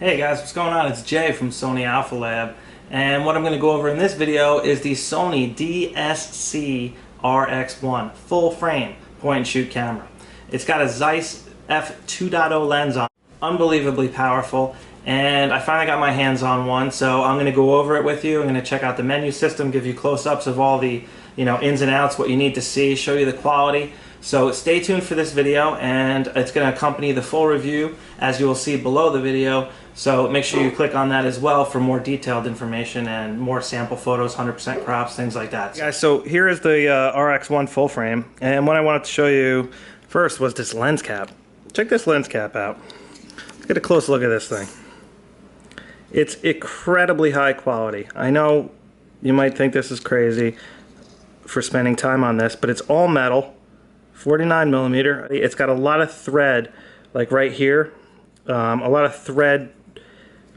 Hey guys, what's going on? It's Jay from Sony Alpha Lab, and what I'm going to go over in this video is the Sony DSC-RX1 full frame point and shoot camera. It's got a Zeiss f2.0 lens on, unbelievably powerful, and I finally got my hands on one, so I'm going to go over it with you. I'm going to check out the menu system, give you close-ups of all the ins and outs, what you need to see, show you the quality. So stay tuned for this video, and it's going to accompany the full review as you will see below the video. So make sure you click on that as well for more detailed information and more sample photos, 100% crops, things like that. Guys, so here is the RX1 full frame, and what I wanted to show you first was this lens cap. Check this lens cap out. Let's get a close look at this thing. It's incredibly high quality. I know you might think this is crazy for spending time on this, but it's all metal. 49 millimeter. It's got a lot of thread, like right here, a lot of thread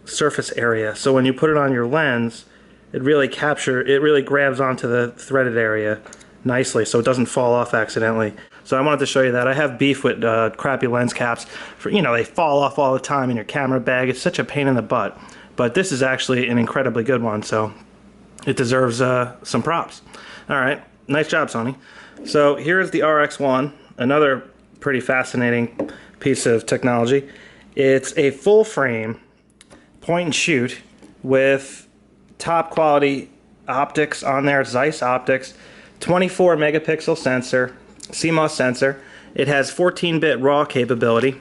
surface area. So when you put it on your lens, it really grabs onto the threaded area nicely, so it doesn't fall off accidentally. So I wanted to show you that. I have beef with crappy lens caps. They fall off all the time in your camera bag. It's such a pain in the butt. But this is actually an incredibly good one, so it deserves some props. All right, nice job, Sony. So here's the RX1, another pretty fascinating piece of technology. It's a full frame point and shoot with top quality optics on there, Zeiss optics, 24 megapixel sensor, CMOS sensor. It has 14-bit RAW capability,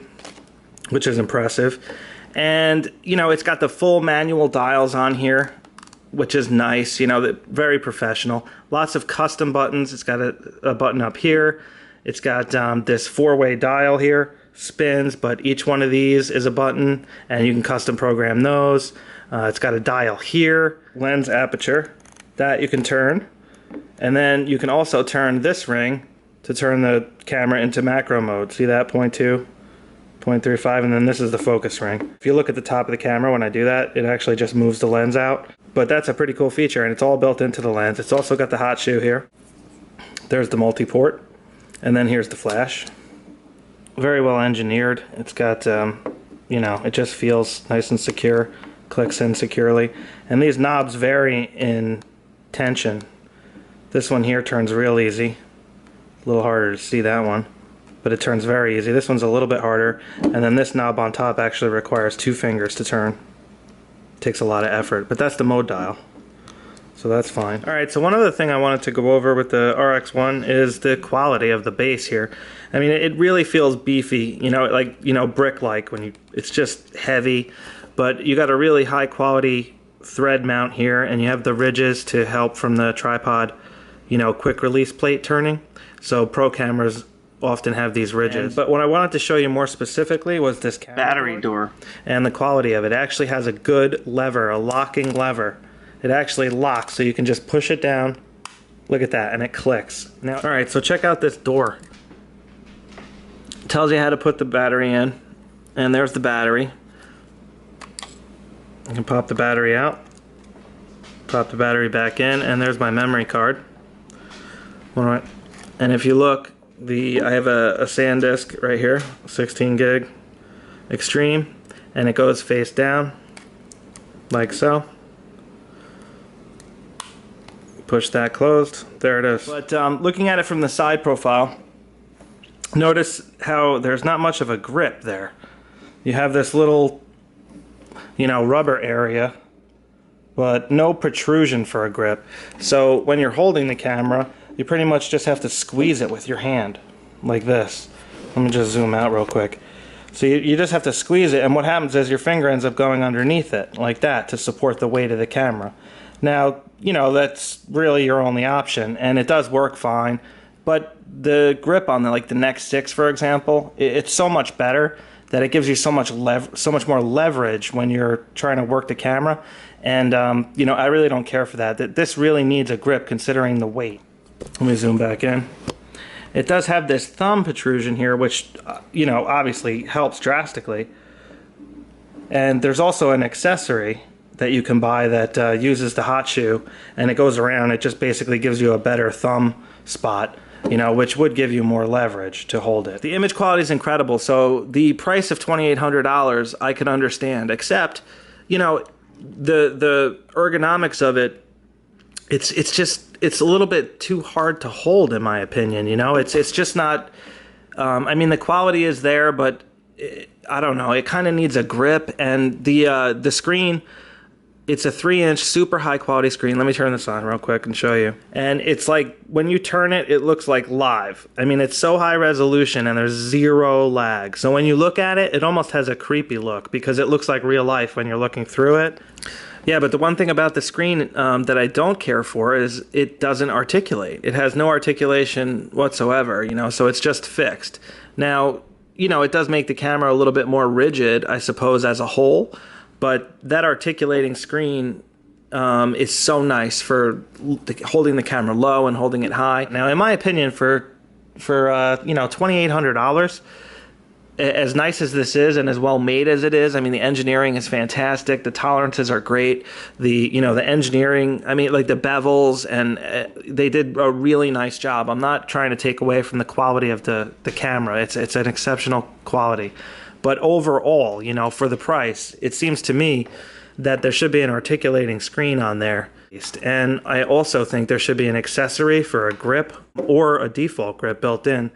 which is impressive. And it's got the full manual dials on here, which is nice, very professional. Lots of custom buttons. It's got a button up here. It's got this 4-way dial here, spins, but each one of these is a button, and you can custom program those. It's got a dial here, lens aperture, that you can turn. And then you can also turn this ring to turn the camera into macro mode. See that, 0.2, 0.35, and then this is the focus ring. If you look at the top of the camera when I do that, it actually just moves the lens out. But that's a pretty cool feature, and it's all built into the lens. It's also got the hot shoe here. There's the multi-port, and then here's the flash. Very well engineered. It's got, it just feels nice and secure, clicks in securely. And these knobs vary in tension. This one here turns real easy. A little harder to see that one, but it turns very easy. This one's a little bit harder, and then this knob on top actually requires 2 fingers to turn. Takes a lot of effort, but that's the mode dial, so that's fine. Alright, so one other thing I wanted to go over with the RX1 is the quality of the base here. I mean, it really feels beefy, brick-like it's just heavy, but you got a really high quality thread mount here, and you have the ridges to help from the tripod, quick release plate turning. So pro cameras often have these ridges. But what I wanted to show you more specifically was this battery door and the quality of it. It actually has a good lever, a locking lever. It actually locks, so you can just push it down. Look at that, and it clicks. Now, all right, so check out this door. It tells you how to put the battery in, and there's the battery. You can pop the battery out, pop the battery back in, and there's my memory card. All right, and if you look, I have a SanDisk right here, 16 gig extreme, and it goes face down like so. Push that closed, there it is. But looking at it from the side profile, notice how there's not much of a grip there. You have this little rubber area, but no protrusion for a grip. So when you're holding the camera, you pretty much just have to squeeze it with your hand, like this. Let me just zoom out real quick. So you just have to squeeze it, and what happens is your finger ends up going underneath it, like that, to support the weight of the camera. Now, that's really your only option, and it does work fine, but the grip on the Nex 6, for example, it's so much better that it gives you so much more leverage when you're trying to work the camera, and I really don't care for that. This really needs a grip considering the weight. Let me zoom back in. It does have this thumb protrusion here, which obviously helps drastically. And there's also an accessory that you can buy that uses the hot shoe, and it goes around. It just basically gives you a better thumb spot. you know, which would give you more leverage to hold it. The image quality is incredible, so the price of $2,800 I could understand, except, you know, the ergonomics of it, it's a little bit too hard to hold, in my opinion. You know, it's just not. I mean, the quality is there, but I don't know. It kind of needs a grip, and the screen. It's a 3-inch super high quality screen. Let me turn this on real quick and show you. And it's like when you turn it, it looks like live. I mean, it's so high resolution and there's zero lag. So when you look at it, it almost has a creepy look because it looks like real life when you're looking through it. Yeah, but the one thing about the screen that I don't care for is it doesn't articulate. It has no articulation whatsoever, you know, so it's just fixed. Now, you know, it does make the camera a little bit more rigid, I suppose, as a whole. But that articulating screen is so nice for holding the camera low and holding it high. Now, in my opinion, for you know, $2,800, as nice as this is and as well made as it is, I mean, the engineering is fantastic. The tolerances are great. The engineering, I mean, like the bevels, and they did a really nice job. I'm not trying to take away from the quality of the camera. It's an exceptional quality. But overall, you know, for the price, it seems to me that there should be an articulating screen on there. And I also think there should be an accessory for a grip or a default grip built in.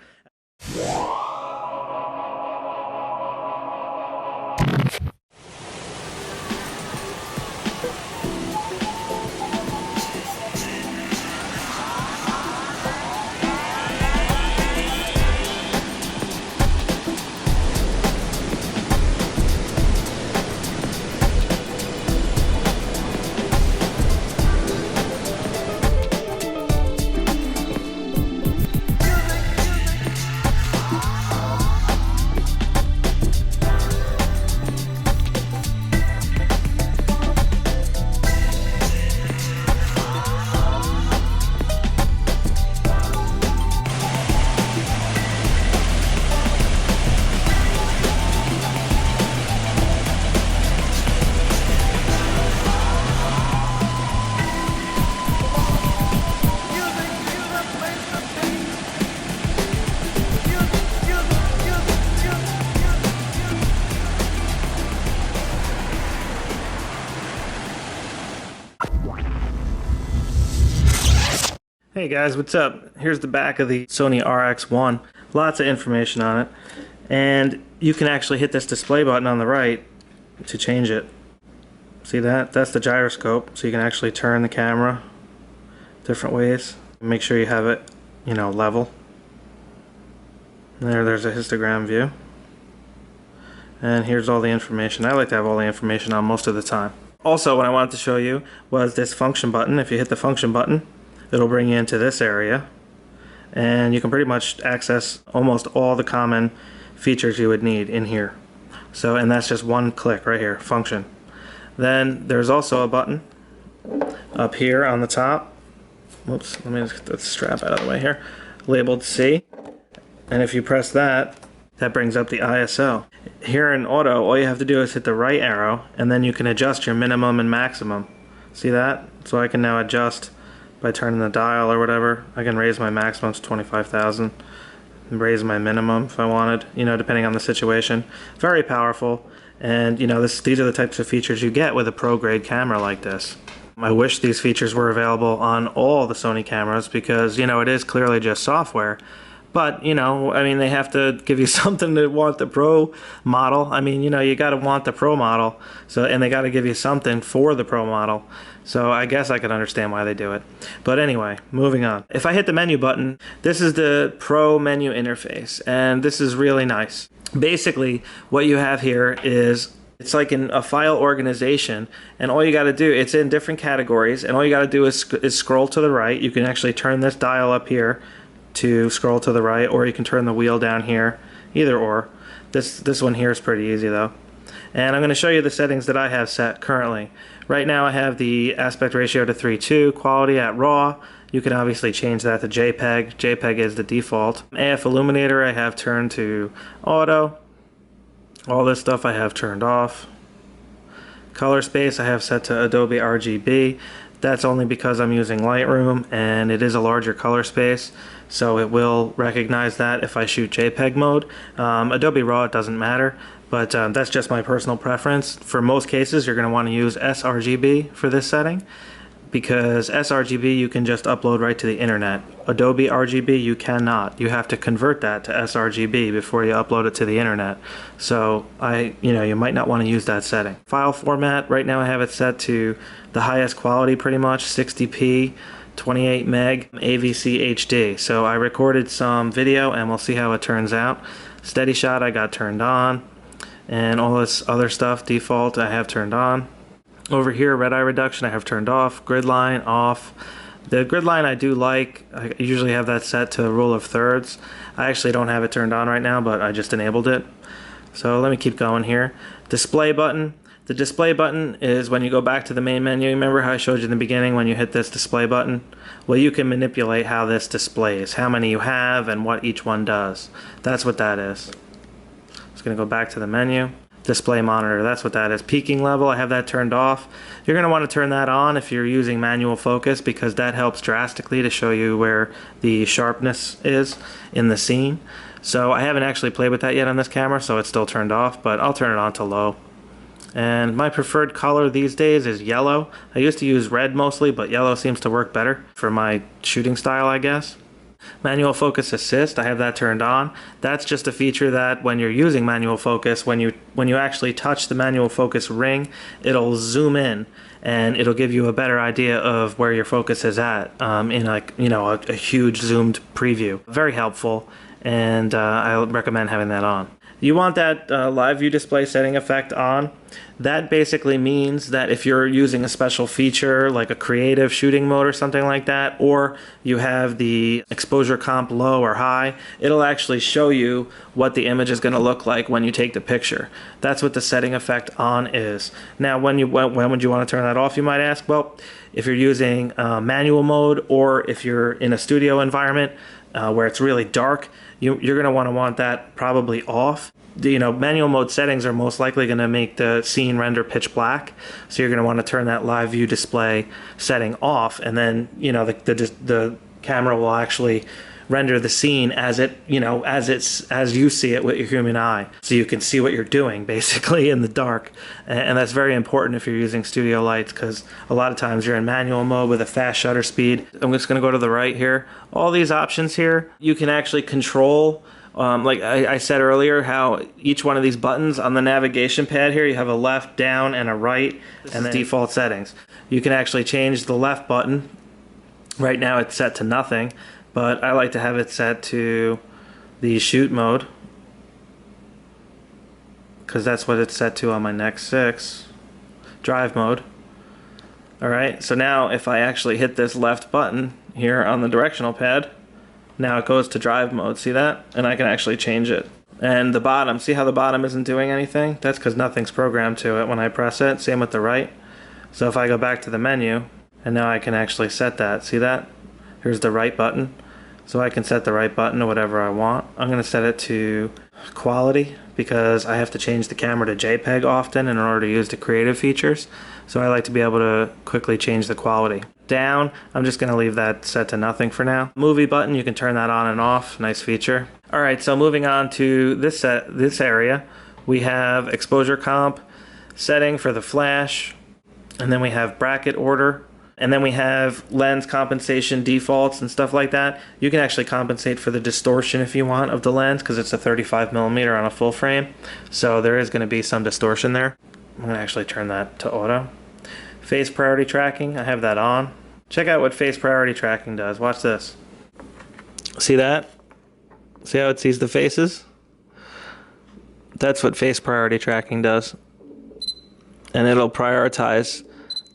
Hey guys, what's up? Here's the back of the Sony RX1. Lots of information on it. And you can actually hit this display button on the right to change it. See that? That's the gyroscope. So you can actually turn the camera different ways. Make sure you have it, you know, level. There's a histogram view. And here's all the information. I like to have all the information on most of the time. Also, what I wanted to show you was this function button. If you hit the function button, it'll bring you into this area, and you can pretty much access almost all the common features you would need in here. So, and that's just one click right here, function. Then there's also a button up here on the top. Whoops, let me just get the strap out of the way here. Labeled C, and if you press that, that brings up the ISO. Here in auto, all you have to do is hit the right arrow, and then you can adjust your minimum and maximum. See that? So I can now adjust by turning the dial or whatever. I can raise my maximum to 25,000 and raise my minimum if I wanted, you know, depending on the situation. Very powerful, and you know, these are the types of features you get with a pro grade camera like this. I wish these features were available on all the Sony cameras because, you know, it is clearly just software. But, you know, I mean, they have to give you something to want the Pro model. I mean, you know, you got to want the Pro model. So, and they got to give you something for the Pro model. So I guess I can understand why they do it. But anyway, moving on. If I hit the menu button, this is the Pro menu interface. And this is really nice. Basically, what you have here is, it's like in a file organization, and all you got to do, it's in different categories, and all you got to do is scroll to the right. You can actually turn this dial up here to scroll to the right, or you can turn the wheel down here, either or. This one here is pretty easy though. And I'm going to show you the settings that I have set currently. Right now I have the aspect ratio to 3:2, quality at RAW. You can obviously change that to JPEG. JPEG is the default. AF illuminator I have turned to auto. All this stuff I have turned off. Color space I have set to Adobe RGB. That's only because I'm using Lightroom and it is a larger color space, so it will recognize that if I shoot JPEG mode. Adobe RAW, it doesn't matter, but that's just my personal preference. For most cases, you're going to want to use sRGB for this setting, because sRGB you can just upload right to the internet. Adobe RGB you cannot. You have to convert that to sRGB before you upload it to the internet. So you might not want to use that setting. File format, right now I have it set to the highest quality pretty much, 60p, 28 meg, AVC HD. So I recorded some video and we'll see how it turns out. Steady shot I got turned on, and all this other stuff, default, I have turned on. Over here, red eye reduction I have turned off, grid line off. The grid line I do like. I usually have that set to rule of thirds. I actually don't have it turned on right now, but I just enabled it. So let me keep going here. Display button. The display button is when you go back to the main menu. Remember how I showed you in the beginning when you hit this display button? Well, you can manipulate how this displays, how many you have and what each one does. That's what that is. Just going to go back to the menu. Display monitor, that's what that is. Peaking level, I have that turned off. You're going to want to turn that on if you're using manual focus, because that helps drastically to show you where the sharpness is in the scene. So I haven't actually played with that yet on this camera, so it's still turned off, but I'll turn it on to low. And my preferred color these days is yellow. I used to use red mostly, but yellow seems to work better for my shooting style, I guess. Manual focus assist, I have that turned on. That's just a feature that when you're using manual focus, when you actually touch the manual focus ring, it'll zoom in and it'll give you a better idea of where your focus is at in a huge zoomed preview. Very helpful, and I recommend having that on. You want that live view display setting effect on. That basically means that if you're using a special feature like a creative shooting mode or something like that, or you have the exposure comp low or high, it'll actually show you what the image is going to look like when you take the picture. That's what the setting effect on is. Now when would you want to turn that off, you might ask? Well, if you're using manual mode, or if you're in a studio environment where it's really dark, you're going to want that probably off. Manual mode settings are most likely going to make the scene render pitch black, so you're going to want to turn that live view display setting off, and then the camera will actually render the scene as you see it with your human eye, so you can see what you're doing basically in the dark. And that's very important if you're using studio lights, because a lot of times you're in manual mode with a fast shutter speed. I'm just going to go to the right here. All these options here you can actually control. Like I said earlier, how each one of these buttons on the navigation pad here, you have a left, down, and a right, and then default settings. You can actually change the left button. Right now it's set to nothing, but I like to have it set to the shoot mode, because that's what it's set to on my Nex 6. Drive mode. Alright, so now if I actually hit this left button here on the directional pad, now it goes to drive mode, see that? And I can actually change it. And the bottom, see how the bottom isn't doing anything? That's because nothing's programmed to it when I press it. Same with the right. So if I go back to the menu, and now I can actually set that, see that? Here's the right button. So I can set the right button to whatever I want. I'm going to set it to quality, because I have to change the camera to JPEG often in order to use the creative features. So I like to be able to quickly change the quality. Down, I'm just going to leave that set to nothing for now. Movie button, you can turn that on and off. Nice feature. Alright, so moving on to this area, we have exposure comp setting for the flash, and then we have bracket order, and then we have lens compensation defaults and stuff like that. You can actually compensate for the distortion if you want of the lens, because it's a 35mm on a full frame, so there is going to be some distortion there. I'm going to actually turn that to auto. Face priority tracking, I have that on. Check out what face priority tracking does. Watch this. See that? See how it sees the faces? That's what face priority tracking does. And it'll prioritize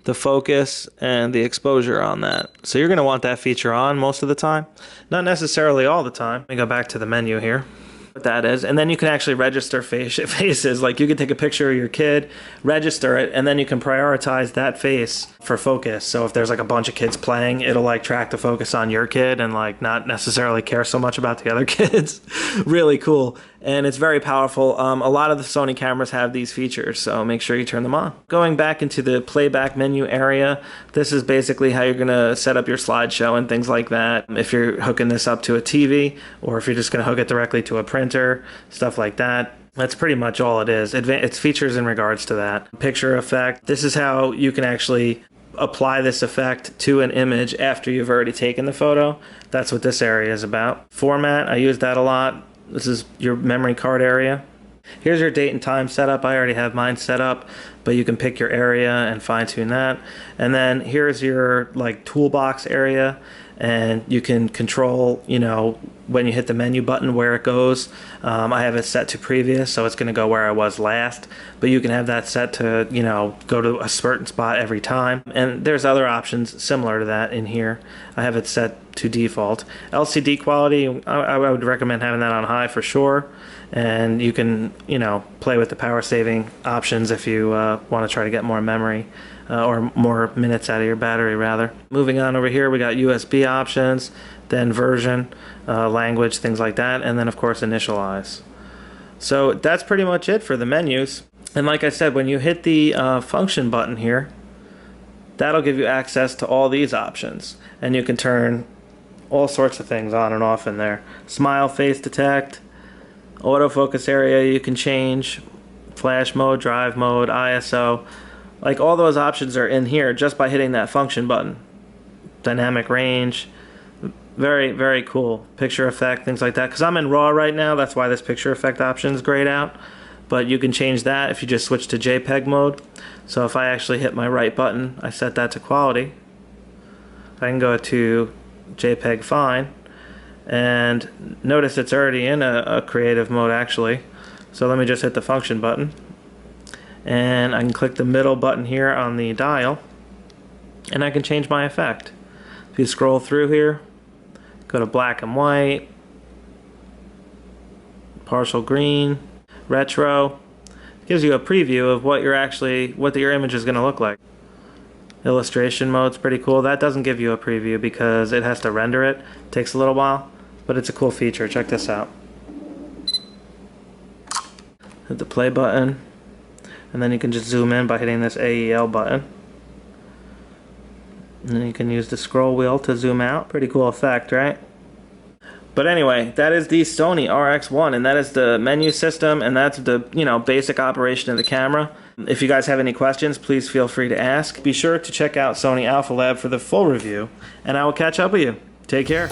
the focus and the exposure on that. So you're going to want that feature on most of the time. Not necessarily all the time. Let me go back to the menu here. What that is, and then you can actually register faces. Like you can take a picture of your kid, register it, and then you can prioritize that face for focus. So if there's like a bunch of kids playing, it'll like track the focus on your kid and like not necessarily care so much about the other kids. Really cool. and it's very powerful. A lot of the Sony cameras have these features, so make sure you turn them on. Going back into the playback menu area, this is basically how you're going to set up your slideshow and things like that. If you're hooking this up to a TV, or if you're just going to hook it directly to a printer, stuff like that. That's pretty much all it is. It's features in regards to that. Picture effect. This is how you can actually apply this effect to an image after you've already taken the photo. That's what this area is about. Format, I use that a lot. This is your memory card area. Here's your date and time setup. I already have mine set up, but you can pick your area and fine tune that. And then here's your like toolbox area, and you can control, you know, when you hit the menu button where it goes. I have it set to previous, so it's going to go where I was last, but you can have that set to, you know, go to a certain spot every time. And there's other options similar to that in here. I have it set to default. LCD quality, I would recommend having that on high for sure. And you can, you know, play with the power saving options if you want to try to get more memory or more minutes out of your battery rather. Moving on over here, we got USB options, then version, language, things like that, and then of course initialize. So that's pretty much it for the menus. And like I said, when you hit the function button here, that'll give you access to all these options, and you can turn all sorts of things on and off in there. Smile, face detect, autofocus area you can change, flash mode, drive mode, ISO. Like all those options are in here just by hitting that function button. Dynamic range, very, very cool. Picture effect, things like that. Because I'm in RAW right now, that's why this picture effect option is grayed out. But you can change that if you just switch to JPEG mode. So if I actually hit my right button, I set that to quality, I can go to JPEG fine. And notice it's already in a creative mode actually. So let me just hit the function button, and I can click the middle button here on the dial, and I can change my effect. If you scroll through here, go to black and white, partial green, retro. It gives you a preview of what your image is going to look like. Illustration mode's pretty cool. That doesn't give you a preview because it has to render it. It takes a little while, but it's a cool feature. Check this out. Hit the play button, and then you can just zoom in by hitting this AEL button. And then you can use the scroll wheel to zoom out. Pretty cool effect, right? But anyway, that is the Sony RX1, and that is the menu system, and that's the, you know, basic operation of the camera. If you guys have any questions, please feel free to ask. Be sure to check out Sony Alpha Lab for the full review, and I will catch up with you. Take care.